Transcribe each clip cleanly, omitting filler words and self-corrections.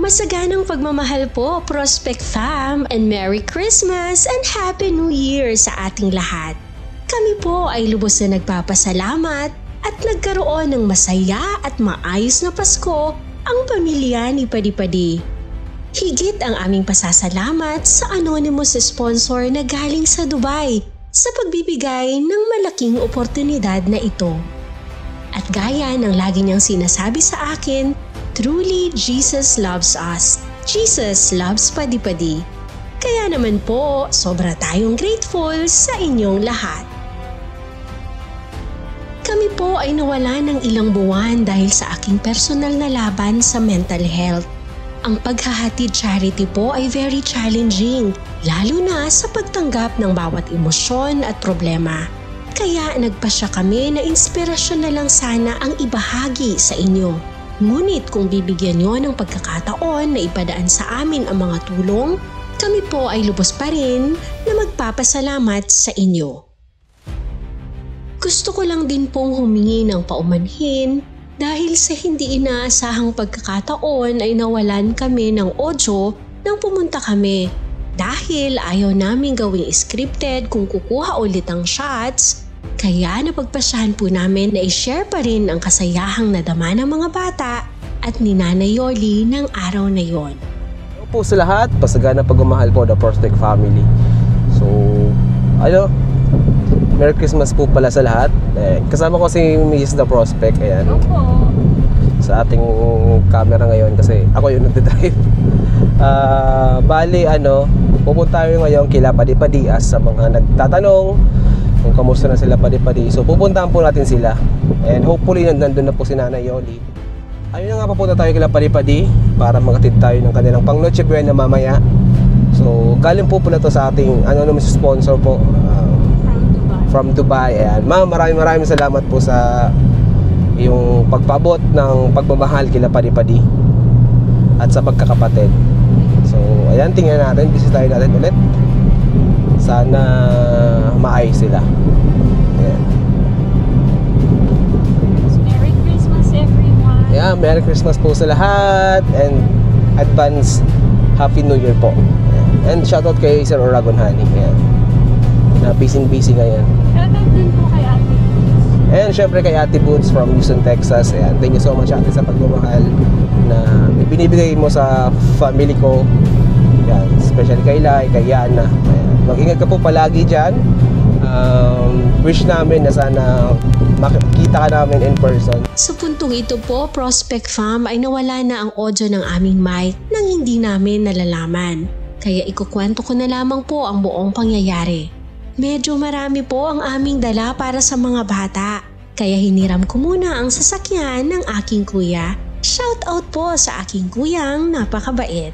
Masaganang pagmamahal po, Prospect Fam, and Merry Christmas and Happy New Year sa ating lahat. Kami po ay lubos na nagpapasalamat at nagkaroon ng masaya at maayos na Pasko ang pamilya ni Padi-Padi. Higit ang aming pasasalamat sa anonymous sponsor na galing sa Dubai sa pagbibigay ng malaking oportunidad na ito. At gaya ng lagi niyang sinasabi sa akin, truly Jesus loves us. Jesus loves Padi-Padi. Kaya naman po, sobra tayong grateful sa inyong lahat. Kami po ay nawala ng ilang buwan dahil sa aking personal na laban sa mental health. Ang paghahatid charity po ay very challenging, lalo na sa pagtanggap ng bawat emosyon at problema. Kaya nagpasya kami na inspirasyon na lang sana ang ibahagi sa inyo. Ngunit kung bibigyan nyo ng pagkakataon na ipadaan sa amin ang mga tulong, kami po ay lubos pa rin na magpapasalamat sa inyo. Gusto ko lang din pong humingi ng paumanhin dahil sa hindi inaasahang pagkakataon ay nawalan kami ng audio nang pumunta kami. Dahil ayaw namin gawing scripted kung kukuha ulit ang shots, kaya napagpasyahan po namin na i-share pa rin ang kasayahang nadama ng mga bata at ni Nanay Yoli ng araw na yon. Hello po sa lahat, pasagana pagmamahal po the Prospect family. So, Merry Christmas po pala sa lahat. Kasama ko si Mrs. The Prospect, ayan. Opo. Sa ating camera ngayon kasi ako yung nagdadrive. Pupunta tayo ngayon kila Padi-Padi sa mga nagtatanong kung kamusta na sila Padi-Padi. So pupuntahan po natin sila. And hopefully nandun na po si Nanay Yoli. Ayun na nga, papunta tayo kila Padi-Padi para magatid tayo ng kanilang pang Noche Buena mamaya. So galing po pala to sa ating anonymous sponsor po. From Dubai. Ayan. Ma'am, maraming salamat po sa yung pagpabot ng pagmamahal kila Padi-Padi at sa pagkakapatid. So, ayan, tingnan natin, bisitahin natin ulit. Sana maayos sila. Ayan. Merry Christmas everyone! Yeah, Merry Christmas po sa lahat and advance Happy New Year po. Ayan. And shoutout kay Sir Oragon Honey. Ayan. Na busy ngayon. Shoutout din po kay Ate Boots. And syempre kay Ate Boots from Houston, Texas. Ayan, thank you so much ate sa pagmamahal na binibigay mo sa family ko. Ayan, especially kay Lai, kay Yana. Ayan, mag-ingat ka po palagi dyan. Wish namin na sana makikita ka namin in person. Sa puntong ito po, Prospect Fam, ay nawala na ang audio ng aming mic nang hindi namin nalalaman. Kaya ikukwento ko na lamang po ang buong pangyayari. Medyo marami po ang aming dala para sa mga bata, kaya hiniram ko muna ang sasakyan ng aking kuya. Shout out po sa aking kuyang napakabait.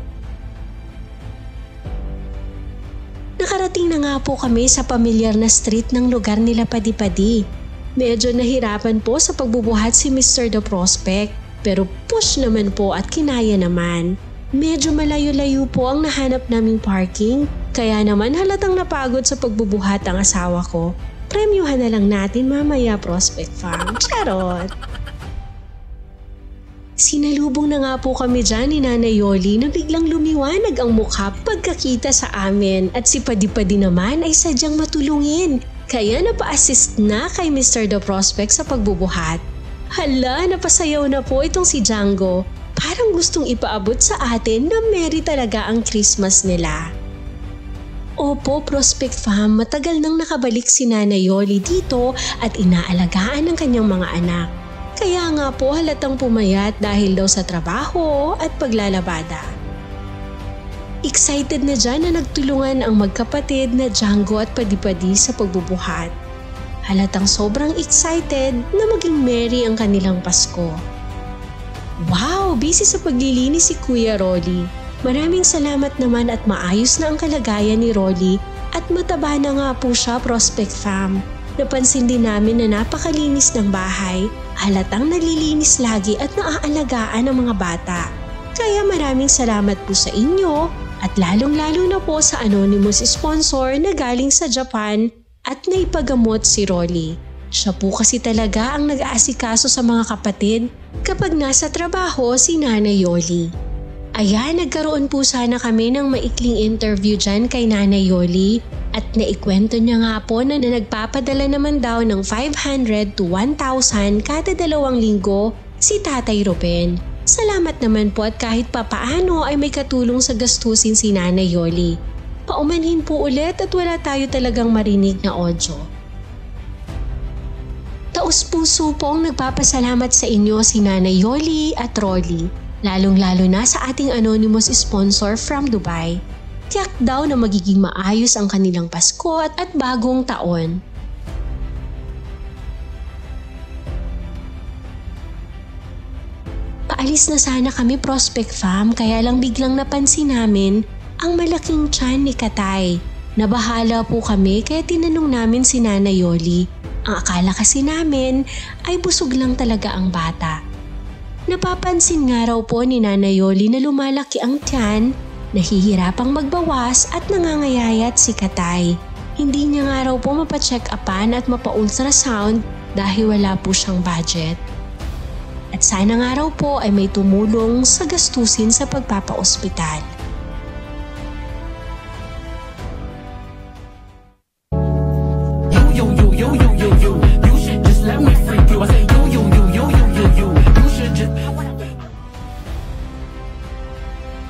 Nakarating na nga po kami sa pamilyar na street ng lugar nila Padi-Padi. Medyo nahirapan po sa pagbubuhat si Mr. The Prospect, pero push naman po at kinaya naman. Medyo malayo-layo po ang nahanap naming parking, kaya naman halatang napagod sa pagbubuhat ang asawa ko. Premyuhan na lang natin mamaya, Prospect Farm. Charot! Sinalubong na nga po kami dyan ni Nanay Yoli na biglang lumiwanag ang mukha pagkakita sa amin at si Padi-Padi naman ay sadyang matulungin. Kaya napa-assist na kay Mr. The Prospect sa pagbubuhat. Hala, napasayaw na po itong si Django. Parang gustong ipaabot sa atin na merry talaga ang Christmas nila. Opo, Prospect Fam, matagal nang nakabalik si Nanay Yoli dito at inaalagaan ng kanyang mga anak. Kaya nga po halatang pumayat dahil daw sa trabaho at paglalabada. Excited na dyan na nagtulungan ang magkapatid na Django at Padi-Padi sa pagbubuhat. Halatang sobrang excited na maging merry ang kanilang Pasko. Wow! Busy sa paglilinis si Kuya Rolly. Maraming salamat naman at maayos na ang kalagayan ni Rolly at mataba na nga po siya, Prospect Fam. Napansin din namin na napakalinis ng bahay, halatang nalilinis lagi at naaalagaan ng mga bata. Kaya maraming salamat po sa inyo at lalong-lalo na po sa anonymous sponsor na galing sa Japan at naipagamot si Rolly. Siya po kasi talaga ang nag-aasikaso sa mga kapatid kapag nasa trabaho si Nanay Yoli. Ayan, nagkaroon po sana kami ng maikling interview dyan kay Nanay Yoli at naikwento niya nga po na nagpapadala naman daw ng 500 to 1,000 kada 2 linggo si Tatay Ruben. Salamat naman po at kahit papaano ay may katulong sa gastusin si Nanay Yoli. Paumanhin po ulit at wala tayo talagang marinig na audio. Taus-puso pong nagpapasalamat sa inyo si Nanay Yoli at Rolly. Lalong-lalo na sa ating anonymous sponsor from Dubai. Tiyak daw na magiging maayos ang kanilang Pasko at bagong taon. Paalis na sana kami Prospect Fam kaya lang biglang napansin namin ang malaking tiyan ni Katay. Nabahala po kami kaya tinanong namin si Nanay Yoli. Ang akala kasi namin ay busog lang talaga ang bata. Napapansin nga raw po ni Nanay Yoli na lumalaki ang tiyan, nahihirapang magbawas at nangangayayat si Katay. Hindi niya nga raw po mapa-check-upan at mapa-ultrasound dahil wala po siyang budget. At sana nga raw po ay may tumulong sa gastusin sa pagpapa-ospital.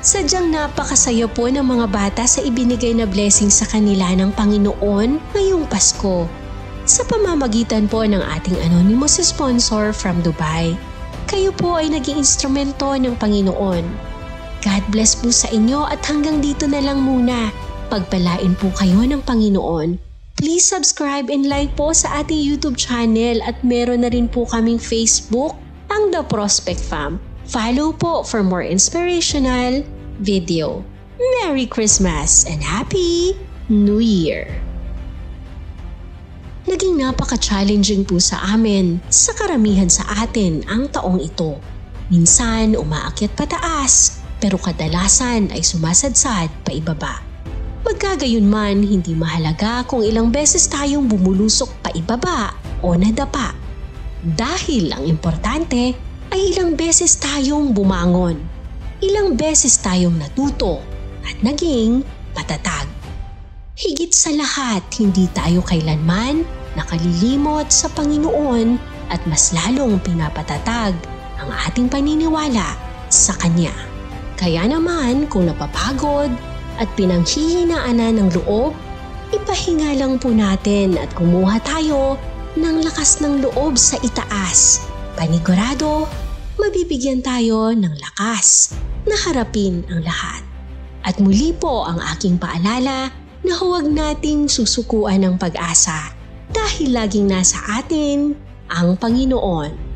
Sadyang napakasaya po ng mga bata sa ibinigay na blessing sa kanila ng Panginoon ngayong Pasko. Sa pamamagitan po ng ating anonymous sponsor from Dubai, kayo po ay naging instrumento ng Panginoon. God bless po sa inyo at hanggang dito na lang muna. Pagpalain po kayo ng Panginoon. Please subscribe and like po sa ating YouTube channel at meron na rin po kaming Facebook, ang The Prospect Fam. Follow po for more inspirational video. Merry Christmas and Happy New Year! Naging napaka-challenging po sa amin sa karamihan sa atin ang taong ito. Minsan umaakyat pataas pero kadalasan ay sumasadsad pa ibaba. Magkagayon man, hindi mahalaga kung ilang beses tayong bumulusok pa ibaba o nadapa. Dahil ang importante ay ilang beses tayong bumangon. Ilang beses tayong natuto at naging matatag. Higit sa lahat, hindi tayo kailanman nakalilimot sa Panginoon at mas lalong pinapatatag ang ating paniniwala sa Kanya. Kaya naman kung napapagod at pinanghihinaan na ng loob, ipahinga lang po natin at kumuha tayo ng lakas ng loob sa itaas. Panigurado, mabibigyan tayo ng lakas na harapin ang lahat. At muli po ang aking paalala na huwag nating susukuan ng pag-asa dahil laging nasa atin ang Panginoon.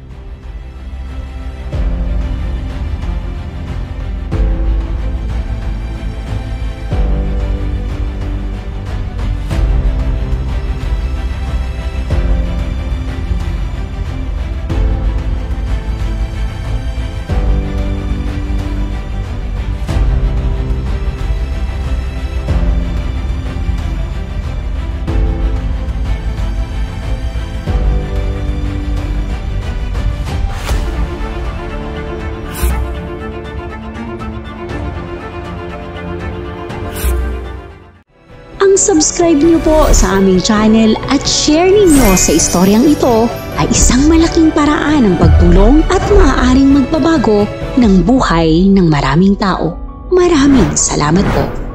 Subscribe niyo po sa aming channel at share ninyo sa istoryang ito ay isang malaking paraan ng pagtulong at maaaring magbabago ng buhay ng maraming tao. Maraming salamat po.